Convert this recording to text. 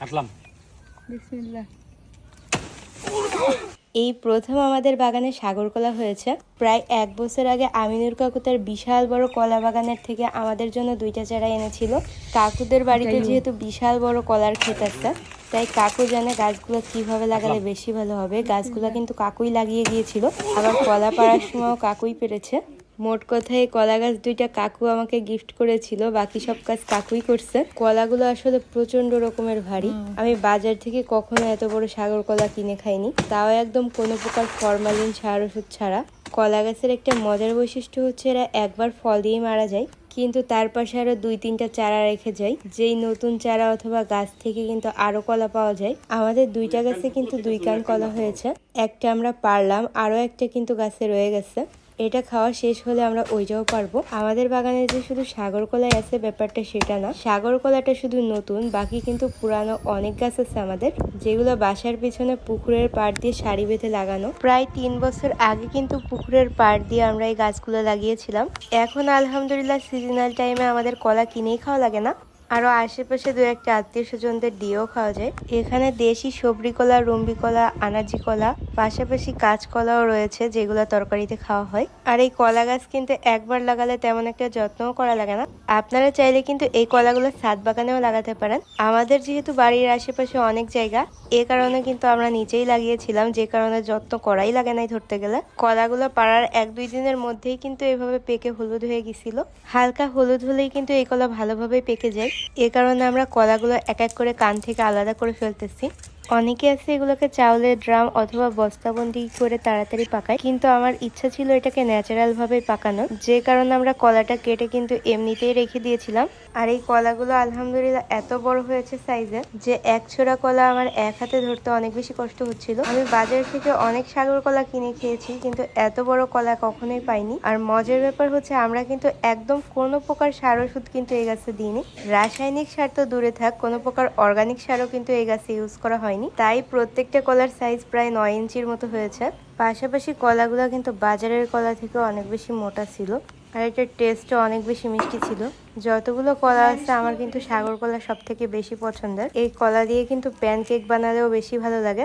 কাটলাম। বিসমিল্লাহ। এই প্রথম আমাদের বাগানে সাগর কলা হয়েছে। প্রায় 1 বছর আগে আমিনুর কাকু তার বিশাল বড় কলা বাগানের থেকে আমাদের জন্য 2টা চারা এনেছিল। কাকুদের বাড়িতে যেহেতু বিশাল বড় কলার ক্ষেত আছে, তাই কাকু জানে গাছগুলো কিভাবে লাগালে বেশি ভালো হবে। গাছগুলো কিন্তু কাকুই লাগিয়ে গিয়েছিল, আবার কলা পাড়ার সময়ও কাকুই পেরেছে। মোট কথায় কলা গাছ 2টা কাকু আমাকে গিফট করেছিল, বাকি সব কাজ কাকুই করছে। কলাগুলো আসলে প্রচন্ড রকমের ভারী। আমি বাজার থেকে কখনো এত বড় সাগর কলা কিনে খাইনি, তাও একদম কোনো প্রকার ফরমালিন সার ওষুধ ছাড়া। কলা গাছের একটা মজার বৈশিষ্ট্য হচ্ছে এরা একবার ফল দিয়ে মারা যায়, কিন্তু তার পাশে আরো 2-3টা চারা রেখে যায়, যেই নতুন চারা অথবা গাছ থেকে কিন্তু আরো কলা পাওয়া যায়। আমাদের 2টা গাছে কিন্তু 2 কান কলা হয়েছে, একটা আমরা পারলাম, আরো একটা কিন্তু গাছে রয়ে গেছে। এটা খাওয়া শেষ হলে আমরা ওইটাও পারবো। আমাদের বাগানে যে শুধু সাগর কলাই আছে ব্যাপারটা সেটা না, সাগর কলাটা শুধু নতুন, বাকি কিন্তু পুরানো অনেক গাছ আছে আমাদের, যেগুলো বাসার পিছনে পুকুরের পাড় দিয়ে সারি বেঁধে লাগানো। প্রায় 3 বছর আগে কিন্তু পুকুরের পাড় দিয়ে আমরা এই গাছগুলো লাগিয়েছিলাম। এখন আলহামদুলিল্লাহ সিজনাল টাইমে আমাদের কলা কিনেই খাওয়া লাগে না, আরো আশেপাশে 2-1টা আত্মীয় স্বজনদের দিয়েও খাওয়া যায়। এখানে দেশি সবরি কলা, রুম্বি কলা, আনাজি কলা, পাশাপাশি কাঁচকলাও রয়েছে, যেগুলো তরকারিতে খাওয়া হয়। আর এই কলা গাছ কিন্তু একবার লাগালে তেমন একটা যত্নও করা লাগে না। আপনারা চাইলে কিন্তু এই কলাগুলো ছাদ বাগানেও লাগাতে পারেন। আমাদের যেহেতু বাড়ির আশেপাশে অনেক জায়গা, এ কারণে কিন্তু আমরা নিচেই লাগিয়েছিলাম, যে কারণে যত্ন করাই লাগে নাই ধরতে গেলে। কলাগুলো পাড়ার 1-2 দিনের মধ্যেই কিন্তু এভাবে পেকে হলুদ হয়ে গেছিল। হালকা হলুদ হলেই কিন্তু এই কলা ভালোভাবে পেকে যায়, এ কারণে আমরা কলাগুলো এক এক করে কান থেকে আলাদা করে ফেলতেছি। অনেকে আছে এগুলোকে চাউলের ড্রাম অথবা বস্তাবন্দি করে তাড়াতাড়ি পাকায়, কিন্তু আমার ইচ্ছা ছিল এটাকে ন্যাচারাল ভাবে পাকানোর, যে কারণে আমরা কলাটা কেটে কিন্তু এমনিতেই রেখে দিয়েছিলাম। আর এই কলাগুলো আলহামদুলিল্লাহ এত বড় হয়েছে সাইজে, যে 1 ছোড়া কলা আমার এক হাতে ধরতে অনেক বেশি কষ্ট হচ্ছিল। আমি বাজার থেকে অনেক সাগর কলা কিনে খেয়েছি, কিন্তু এত বড় কলা কখনোই পাইনি। আর মজার ব্যাপার হচ্ছে আমরা কিন্তু একদম কোনো প্রকার সার ওষুধ কিন্তু এই গাছে দিইনি। রাসায়নিক সার তো দূরে থাক, কোনো প্রকার অর্গানিক সারও কিন্তু এই গাছে ইউজ করা হয়নি। তাই প্রত্যেকটা কলার সাইজ প্রায় 9 ইঞ্চির মতো হয়েছে। পাশাপাশি কলাগুলো কিন্তু বাজারের কলা থেকে অনেক বেশি মোটা ছিল, আর এটার টেস্টও অনেক বেশি মিষ্টি ছিল। যতগুলো কলা আছে আমার কিন্তু সাগর কলা সব থেকে বেশি পছন্দের। এই কলা দিয়ে কিন্তু প্যানকেক বানালেও বেশি ভালো লাগে।